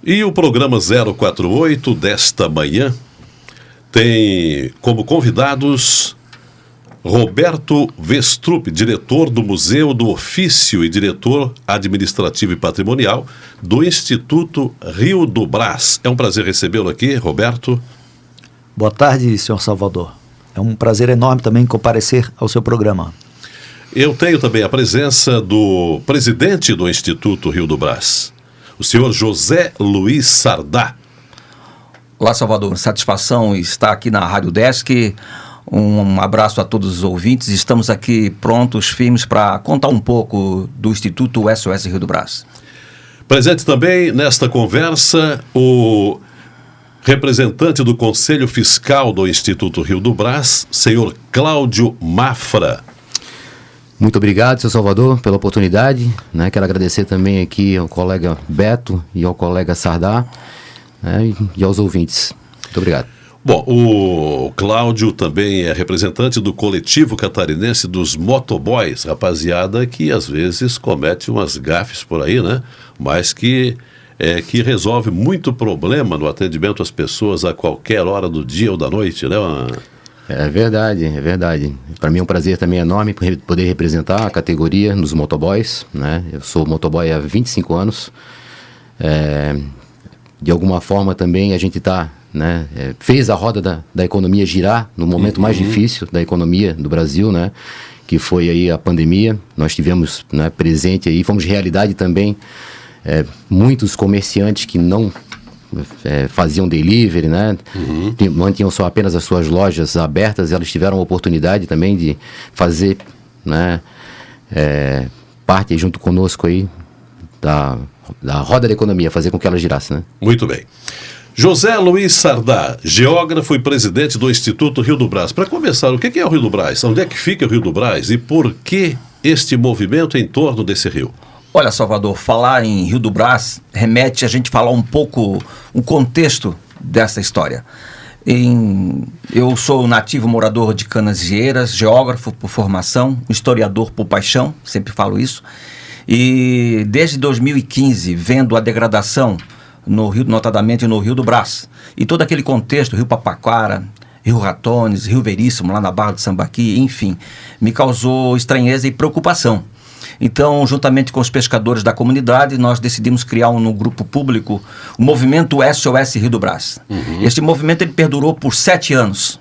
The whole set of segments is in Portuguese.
E o programa 048 desta manhã tem como convidados Roberto Vestrup, diretor do Museu do Ofício e diretor administrativo e patrimonial do Instituto Rio do Brás. É um prazer recebê-lo aqui, Roberto. Boa tarde, senhor Salvador. É um prazer enorme também comparecer ao seu programa. Eu tenho também a presença do presidente do Instituto Rio do Brás, o senhor José Luiz Sardá. Olá, Salvador. Satisfação estar aqui na Rádio Desk. Um abraço a todos os ouvintes. Estamos aqui prontos, firmes, para contar um pouco do Instituto SOS Rio do Brás. Presente também nesta conversa o representante do Conselho Fiscal do Instituto Rio do Brás, senhor Cláudio Mafra. Muito obrigado, senhor Salvador, pela oportunidade. Quero agradecer também aqui ao colega Beto e ao colega Sardá, e aos ouvintes. Muito obrigado. Bom, o Cláudio também é representante do coletivo catarinense dos motoboys, rapaziada que às vezes comete umas gafes por aí, né? Mas que resolve muito problema no atendimento às pessoas a qualquer hora do dia ou da noite, né? É verdade, é verdade. Para mim é um prazer também enorme poder representar a categoria dos motoboys, né? Eu sou motoboy há 25 anos. De alguma forma também a gente fez a roda da economia girar no momento mais difícil da economia do Brasil, né? Que foi aí a pandemia. Nós tivemos, presente aí, fomos realidade também, muitos comerciantes que não faziam delivery, né? Mantinham só apenas as suas lojas abertas, elas tiveram a oportunidade também de fazer, parte junto conosco aí da roda da economia, fazer com que ela girasse, né? Muito bem. José Luiz Sardá, geógrafo e presidente do Instituto Rio do Brás. Para começar, o que é o Rio do Brás? Onde é que fica o Rio do Brás e por que este movimento em torno desse rio? Olha, Salvador, falar em Rio do Brás remete a gente falar um pouco o contexto dessa história. Eu sou nativo morador de Canasvieiras, geógrafo por formação, historiador por paixão, sempre falo isso. E desde 2015, vendo a degradação no Rio, notadamente no Rio do Brás, e todo aquele contexto, Rio Papaquara, Rio Ratones, Rio Veríssimo, lá na Barra de Sambaqui, enfim, me causou estranheza e preocupação. Então, juntamente com os pescadores da comunidade, nós decidimos criar no grupo público o movimento SOS Rio do Brás. Este movimento ele perdurou por 7 anos.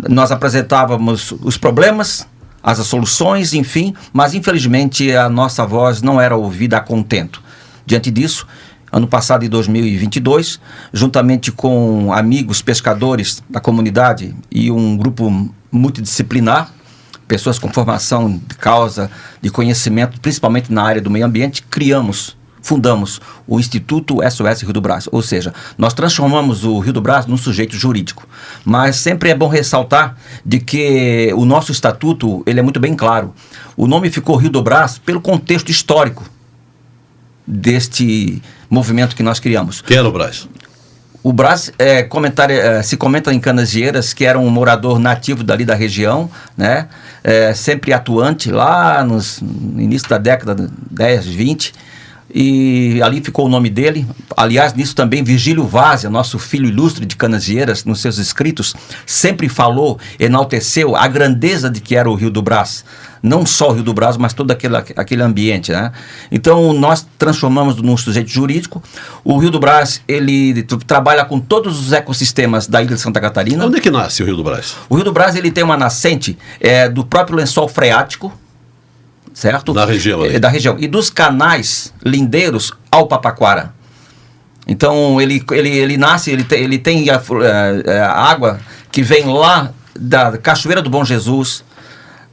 Nós apresentávamos os problemas, as soluções, enfim, mas infelizmente a nossa voz não era ouvida a contento. Diante disso, ano passado, em 2022, juntamente com amigos pescadores da comunidade e um grupo multidisciplinar, pessoas com formação de causa, de conhecimento, principalmente na área do meio ambiente, fundamos o Instituto SOS Rio do Brás. Ou seja, nós transformamos o Rio do Brás num sujeito jurídico. Mas sempre é bom ressaltar de que o nosso estatuto ele é muito bem claro. O nome ficou Rio do Brás pelo contexto histórico deste movimento que nós criamos. Quem era o Brás? O Brás se comenta em Canasvieiras que era um morador nativo dali da região, né? Sempre atuante lá no início da década 10, 20, e ali ficou o nome dele. Aliás, nisso também Virgílio Várzea, nosso filho ilustre de Canasvieiras, nos seus escritos, sempre falou, enalteceu a grandeza de que era o Rio do Brás. Não só o Rio do Brás, mas todo aquele ambiente, né? Então, nós transformamos num sujeito jurídico. O Rio do Brás, ele trabalha com todos os ecossistemas da ilha de Santa Catarina. Onde é que nasce o Rio do Brás? O Rio do Brás, ele tem uma nascente do próprio lençol freático, certo? Da região ali. Da região. E dos canais lindeiros ao Papaquara. Então, ele nasce, ele tem a água que vem lá da Cachoeira do Bom Jesus,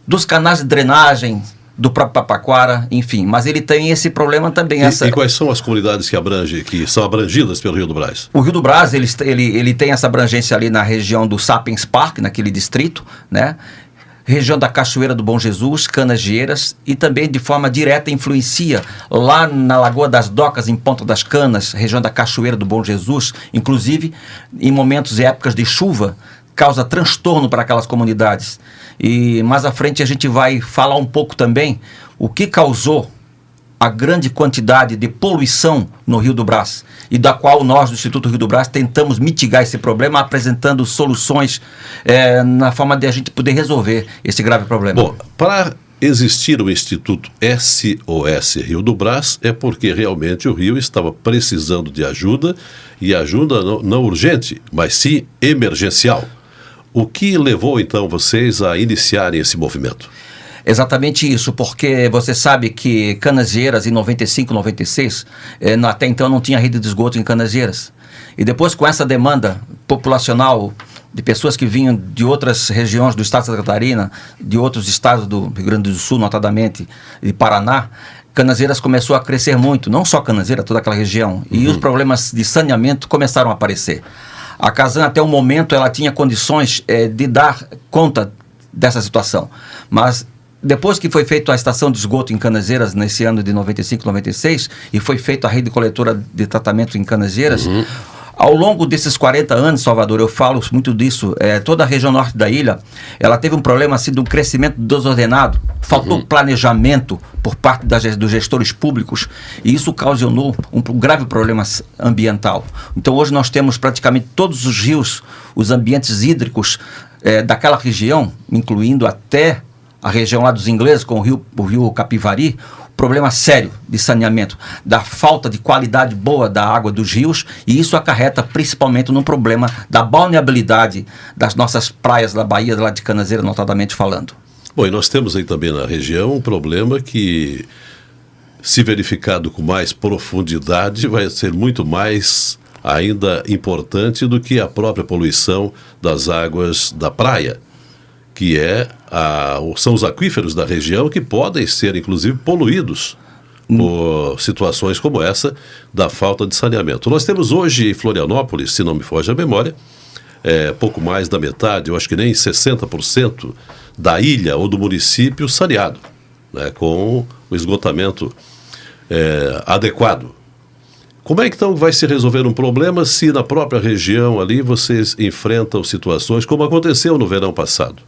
dos canais de drenagem do próprio Papaquara, enfim, mas ele tem esse problema também. E quais são as comunidades que são abrangidas pelo Rio do Brás? O Rio do Brás, ele tem essa abrangência ali na região do Sapiens Park, naquele distrito, né? Região da Cachoeira do Bom Jesus, Canasvieiras, e também de forma direta influencia lá na Lagoa das Docas, em Ponta das Canas, região da Cachoeira do Bom Jesus, inclusive em momentos e épocas de chuva, causa transtorno para aquelas comunidades. E mais à frente a gente vai falar um pouco também o que causou a grande quantidade de poluição no Rio do Brás, e da qual nós, do Instituto Rio do Brás, tentamos mitigar esse problema, apresentando soluções na forma de a gente poder resolver esse grave problema. Bom, para existir o Instituto SOS Rio do Brás é porque realmente o Rio estava precisando de ajuda, e ajuda não urgente, mas sim emergencial. O que levou então vocês a iniciarem esse movimento? Exatamente isso, porque você sabe que Canasvieiras em 95, 96, até então não tinha rede de esgoto em Canasvieiras. E depois, com essa demanda populacional de pessoas que vinham de outras regiões do estado de Santa Catarina, de outros estados do Rio Grande do Sul, notadamente, e Paraná, Canasvieiras começou a crescer muito, não só Canasvieiras, toda aquela região. E os problemas de saneamento começaram a aparecer. A Casan, até o momento, ela tinha condições de dar conta dessa situação. Mas depois que foi feita a estação de esgoto em Canasvieiras, nesse ano de 95, 96, e foi feita a rede coletora de tratamento em Canasvieiras, ao longo desses 40 anos, Salvador, eu falo muito disso, toda a região norte da ilha, ela teve um problema assim de um crescimento desordenado, faltou planejamento por parte dos gestores públicos, e isso ocasionou um grave problema ambiental. Então hoje nós temos praticamente todos os rios, os ambientes hídricos daquela região, incluindo até a região lá dos ingleses, com o rio Capivari, problema sério de saneamento, da falta de qualidade boa da água dos rios, e isso acarreta principalmente no problema da balneabilidade das nossas praias da Bahia, lá de Canasvieiras, notadamente falando. Bom, e nós temos aí também na região um problema que, se verificado com mais profundidade, vai ser muito mais ainda importante do que a própria poluição das águas da praia, que são os aquíferos da região que podem ser, inclusive, poluídos por situações como essa da falta de saneamento. Nós temos hoje em Florianópolis, se não me foge a memória, pouco mais da metade, eu acho que nem 60% da ilha ou do município saneado, né, com o esgotamento adequado. Como é que então vai se resolver um problema se na própria região ali vocês enfrentam situações como aconteceu no verão passado?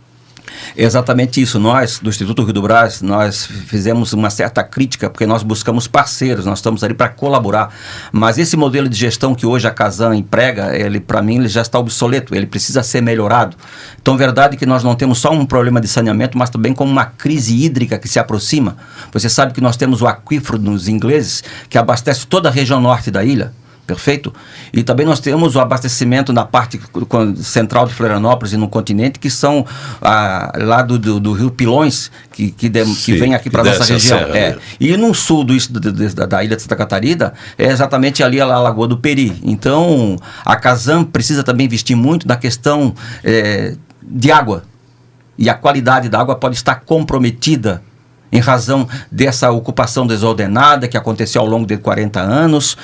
Exatamente isso. Nós, do Instituto Rio do Brás, nós fizemos uma certa crítica, porque nós buscamos parceiros, nós estamos ali para colaborar. Mas esse modelo de gestão que hoje a Casan emprega, para mim, ele já está obsoleto, ele precisa ser melhorado. Então, é verdade que nós não temos só um problema de saneamento, mas também com uma crise hídrica que se aproxima. Você sabe que nós temos o aquífero nos ingleses, que abastece toda a região norte da ilha. Perfeito? E também nós temos o abastecimento na parte central de Florianópolis e no continente, que são lá do Rio Pilões, que vem aqui para a nossa região. E no sul da ilha de Santa Catarina, é exatamente ali a Lagoa do Peri. Então, a Casan precisa também investir muito na questão de água. E a qualidade da água pode estar comprometida em razão dessa ocupação desordenada que aconteceu ao longo de 40 anos.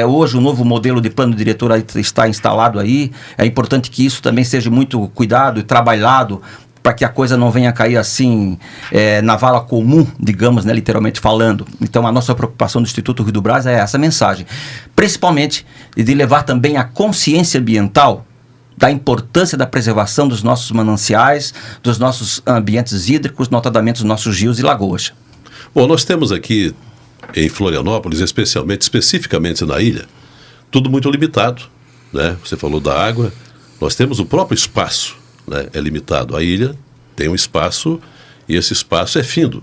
Hoje o novo modelo de plano diretor está instalado aí. É importante que isso também seja muito cuidado e trabalhado para que a coisa não venha cair assim na vala comum, digamos, né, literalmente falando. Então a nossa preocupação do Instituto Rio do Brás é essa mensagem. Principalmente de levar também a consciência ambiental da importância da preservação dos nossos mananciais, dos nossos ambientes hídricos, notadamente dos nossos rios e lagoas. Bom, nós temos aqui em Florianópolis, especificamente na ilha, tudo muito limitado, né? Você falou da água, nós temos o próprio espaço, né? É limitado. A ilha tem um espaço e esse espaço é findo.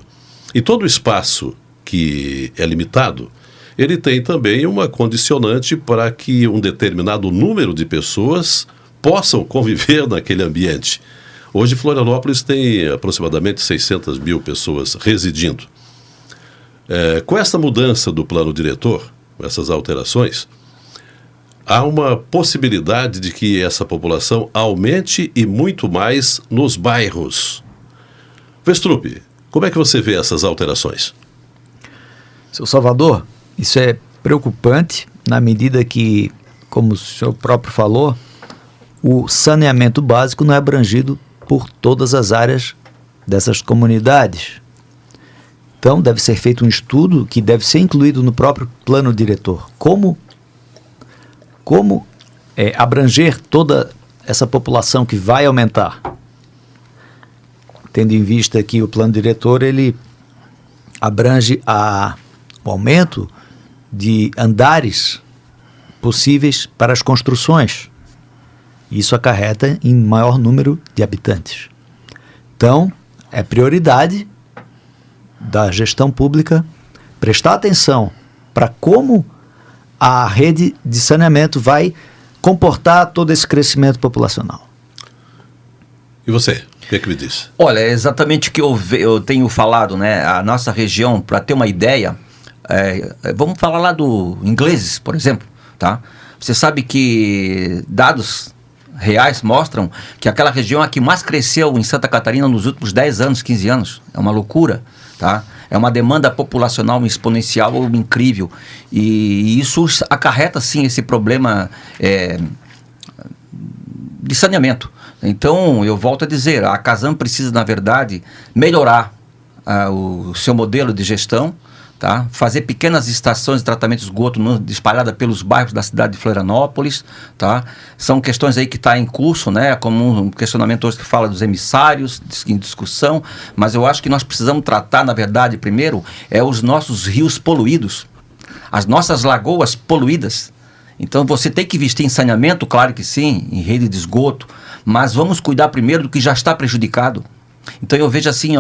E todo espaço que é limitado, ele tem também uma condicionante para que um determinado número de pessoas possam conviver naquele ambiente. Hoje Florianópolis tem aproximadamente 600 mil pessoas residindo. Com essa mudança do plano diretor, com essas alterações, há uma possibilidade de que essa população aumente e muito mais nos bairros. Vestrup, como é que você vê essas alterações? Seu Salvador, isso é preocupante na medida que, como o senhor próprio falou, o saneamento básico não é abrangido por todas as áreas dessas comunidades. Então, deve ser feito um estudo que deve ser incluído no próprio plano diretor. Como abranger toda essa população que vai aumentar? Tendo em vista que o plano diretor, ele abrange o aumento de andares possíveis para as construções. Isso acarreta em maior número de habitantes. Então, é prioridade da gestão pública prestar atenção para como a rede de saneamento vai comportar todo esse crescimento populacional. E você, o que é que me diz? Olha, é exatamente o que eu tenho falado, né? A nossa região, para ter uma ideia, vamos falar lá do ingleses, por exemplo, tá? Você sabe que dados reais mostram que aquela região é a que mais cresceu em Santa Catarina nos últimos 10 anos, 15 anos. É uma loucura, tá? É uma demanda populacional exponencial incrível. E isso acarreta, sim, esse problema de saneamento. Então, eu volto a dizer, a Casan precisa, na verdade, melhorar o seu modelo de gestão, tá? Fazer pequenas estações de tratamento de esgoto espalhadas pelos bairros da cidade de Florianópolis, tá? São questões aí que estão em curso, né? Como um questionamento hoje que fala dos emissários, em discussão, mas eu acho que nós precisamos tratar, na verdade, primeiro, os nossos rios poluídos, as nossas lagoas poluídas. Então, você tem que investir em saneamento, claro que sim, em rede de esgoto, mas vamos cuidar primeiro do que já está prejudicado. Então eu vejo assim,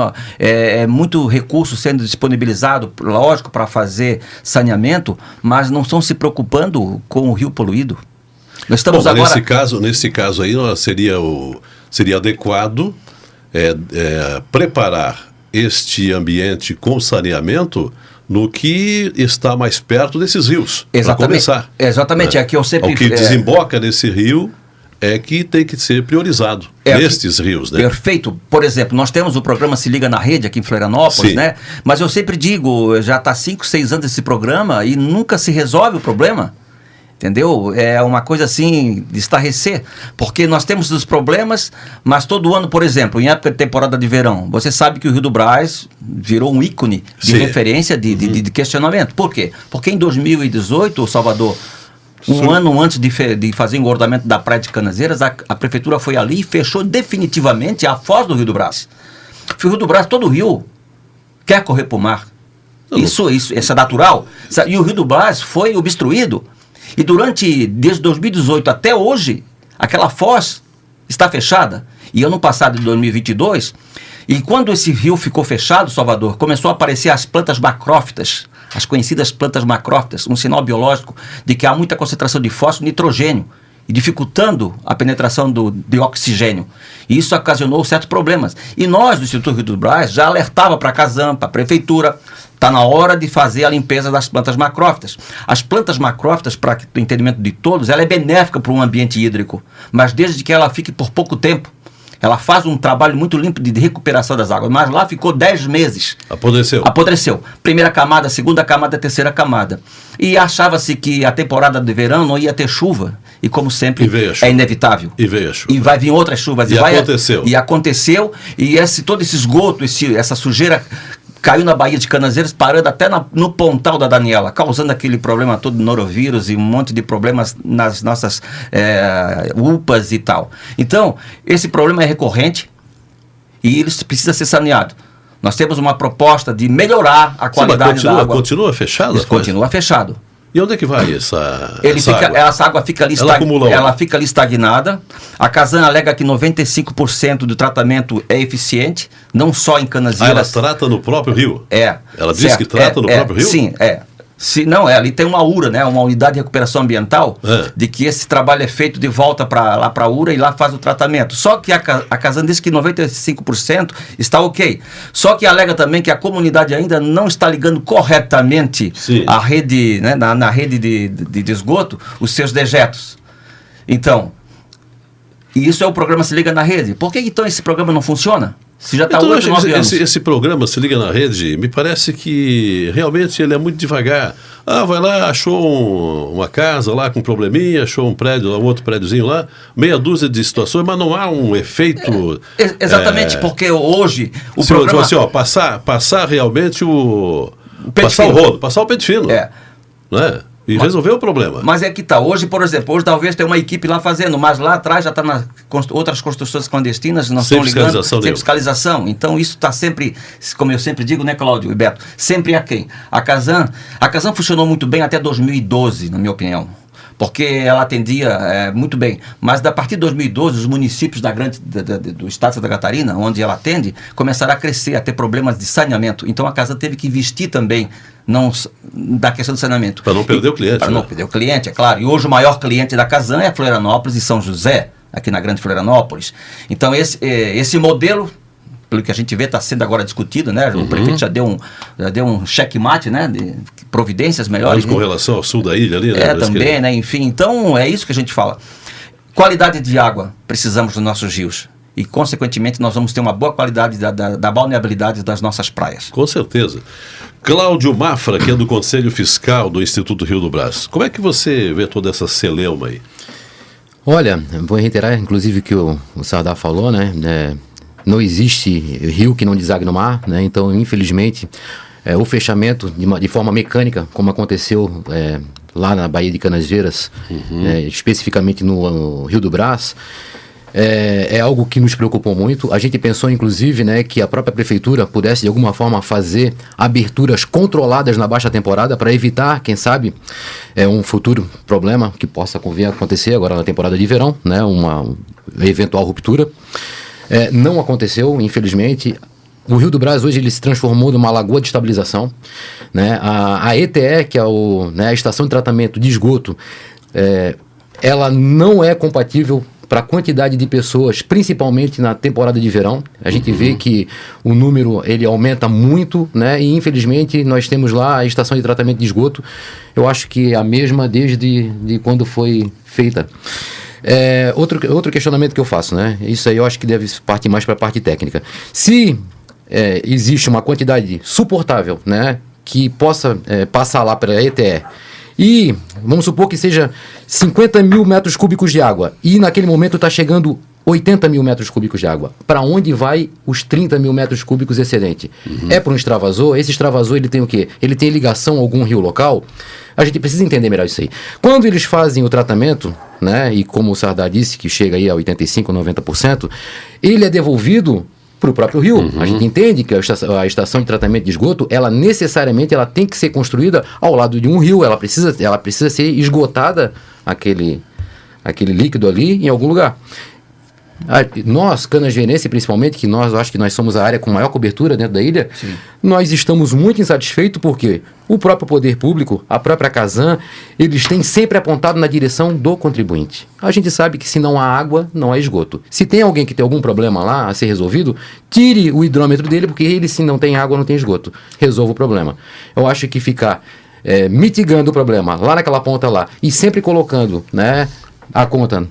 muito recurso sendo disponibilizado, lógico, para fazer saneamento, mas não estão se preocupando com o rio poluído. Nós estamos agora... Nesse caso aí, seria adequado preparar este ambiente com saneamento no que está mais perto desses rios, para começar. Exatamente, é que eu sempre... O que desemboca nesse rio que tem que ser priorizado nestes rios, né? Perfeito. Por exemplo, nós temos o programa Se Liga na Rede aqui em Florianópolis, né? Mas eu sempre digo, já está 5, 6 anos esse programa e nunca se resolve o problema. Entendeu? É uma coisa assim de estarrecer, porque nós temos os problemas, mas todo ano, por exemplo, em época de temporada de verão, você sabe que o Rio do Brás virou um ícone de referência de questionamento. Por quê? Porque em 2018, Salvador, um ano antes de fazer o engordamento da praia de Canaseiras, a prefeitura foi ali e fechou definitivamente a foz do Rio do Brás. O Rio do Brás, todo o rio quer correr para o mar. Isso é natural. E o Rio do Brás foi obstruído. E desde 2018 até hoje, aquela foz está fechada. E ano passado, em 2022, e quando esse rio ficou fechado, Salvador, começou a aparecer as plantas macrófitas, as conhecidas plantas macrófitas, um sinal biológico de que há muita concentração de fósforo e nitrogênio, e dificultando a penetração de oxigênio. E isso ocasionou certos problemas. E nós, do Instituto Rio do Brás, já alertava para a Casan, para a Prefeitura, está na hora de fazer a limpeza das plantas macrófitas. As plantas macrófitas, para o entendimento de todos, ela é benéfica para um ambiente hídrico, mas desde que ela fique por pouco tempo. Ela faz um trabalho muito limpo de recuperação das águas, mas lá ficou 10 meses. Apodreceu. Primeira camada, segunda camada, terceira camada. E achava-se que a temporada de verão não ia ter chuva. E como sempre, é inevitável. E veio a chuva. E vai vir outras chuvas. E aconteceu. E todo esse esgoto, essa sujeira caiu na Baía de Canaseiras, parando até no Pontal da Daniela, causando aquele problema todo de norovírus e um monte de problemas nas nossas UPAs e tal. Então, esse problema é recorrente e ele precisa ser saneado. Nós temos uma proposta de melhorar a qualidade da água. Continua fechado? Isso continua fechado. E onde é que vai essa água fica ali, ela fica ali estagnada. A Casan alega que 95% do tratamento é eficiente, não só em Canaseiras. Ela trata no próprio rio? Ela diz que trata no próprio rio? Sim, ali tem uma URA, né, uma unidade de recuperação ambiental, de que esse trabalho é feito de volta lá para a URA e lá faz o tratamento. Só que a Casan diz que 95% está ok. Só que alega também que a comunidade ainda não está ligando corretamente a rede, né, na rede de esgoto, os seus dejetos. Então, isso é o programa Se Liga na Rede. Por que então esse programa não funciona? Se já está 8, 9 anos. Esse programa Se Liga na Rede, me parece que realmente ele é muito devagar. Vai lá, achou uma casa lá com probleminha, achou um prédio, um outro prédiozinho lá, meia dúzia de situações, mas não há um efeito... Exatamente, porque hoje o programa... passar realmente passar o rodo, passar o pente fino. Não é? E resolveu o problema. Mas é que tá. Hoje, por exemplo, hoje talvez tenha uma equipe lá fazendo, mas lá atrás já está nas outras construções clandestinas, não estão ligando, sem fiscalização. Então isso está sempre, como eu sempre digo, né, Cláudio e Beto, sempre aquém. A Casan funcionou muito bem até 2012, na minha opinião, porque ela atendia muito bem. Mas a partir de 2012, os municípios do estado de Santa Catarina, onde ela atende, começaram a crescer, a ter problemas de saneamento. Então a Casan teve que investir também da questão do saneamento. Para não perder o cliente. Para não perder o cliente, é claro. E hoje o maior cliente da Casan é Florianópolis e São José, aqui na Grande Florianópolis. Então esse modelo, pelo que a gente vê, está sendo agora discutido, né? O prefeito já deu um checkmate, né? De providências melhores. Mas com relação ao sul da ilha ali, né? Também, né? Enfim, então é isso que a gente fala. Qualidade de água, precisamos dos nossos rios. E, consequentemente, nós vamos ter uma boa qualidade da balneabilidade das nossas praias. Com certeza. Cláudio Mafra, que é do Conselho Fiscal do Instituto Rio do Brás. Como é que você vê toda essa celeuma aí? Olha, vou reiterar, inclusive, o que o Sardar falou, né? Não existe rio que não desague no mar, né? Então, infelizmente, o fechamento de forma mecânica, como aconteceu lá na Baía de Canasvieiras, especificamente no Rio do Brás, é algo que nos preocupou muito. A gente pensou, inclusive, né, que a própria prefeitura pudesse, de alguma forma, fazer aberturas controladas na baixa temporada para evitar, quem sabe, um futuro problema que possa vir a acontecer agora na temporada de verão, né, uma eventual ruptura. Não aconteceu, infelizmente. O Rio do Brás hoje ele se transformou numa lagoa de estabilização, né? A ETE, que é a Estação de Tratamento de Esgoto, ela não é compatível para a quantidade de pessoas, principalmente na temporada de verão. A gente vê que o número ele aumenta muito, né? E infelizmente nós temos lá a estação de tratamento de esgoto, eu acho que é a mesma desde quando foi feita. Outro questionamento que eu faço, né? Isso aí eu acho que deve partir mais para a parte técnica. Se existe uma quantidade suportável, né, que possa passar lá para a ETE, e vamos supor que seja 50 mil metros cúbicos de água, e naquele momento está chegando 80 mil metros cúbicos de água. Para onde vai os 30 mil metros cúbicos excedente? É para um extravasor? Esse extravasor ele tem o quê? Ele tem ligação a algum rio local? A gente precisa entender melhor isso aí. Quando eles fazem o tratamento, né, e como o Sardar disse, que chega aí a 85%, 90%, ele é devolvido para o próprio rio. A gente entende que a estação de tratamento de esgoto, ela necessariamente tem que ser construída ao lado de um rio, ela precisa ser esgotada aquele líquido ali em algum lugar. Nós, canasvieirense principalmente, acho que nós somos a área com maior cobertura dentro da ilha. Sim. Nós estamos muito insatisfeitos porque o próprio poder público, a própria Casan, eles têm sempre apontado na direção do contribuinte. A gente sabe que se não há água, não há esgoto. Se tem alguém que tem algum problema lá a ser resolvido, tire o hidrômetro dele, porque ele, se não tem água, não tem esgoto. Resolva o problema. Eu acho que ficar mitigando o problema lá naquela ponta lá e sempre colocando, né, a conta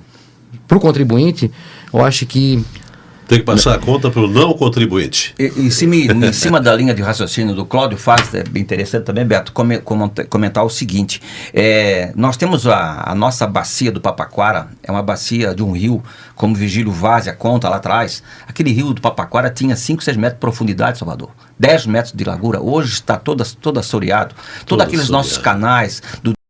para o contribuinte, eu acho que tem que passar a conta para o não contribuinte. Em cima da linha de raciocínio do Cláudio, é bem interessante também, Beto, comentar o seguinte. Nós temos a nossa bacia do Papaquara, é uma bacia de um rio, como Virgílio Vaz conta lá atrás. Aquele rio do Papaquara tinha 5, 6 metros de profundidade, Salvador. 10 metros de largura. Hoje está todo assoreado. Todos aqueles nossos canais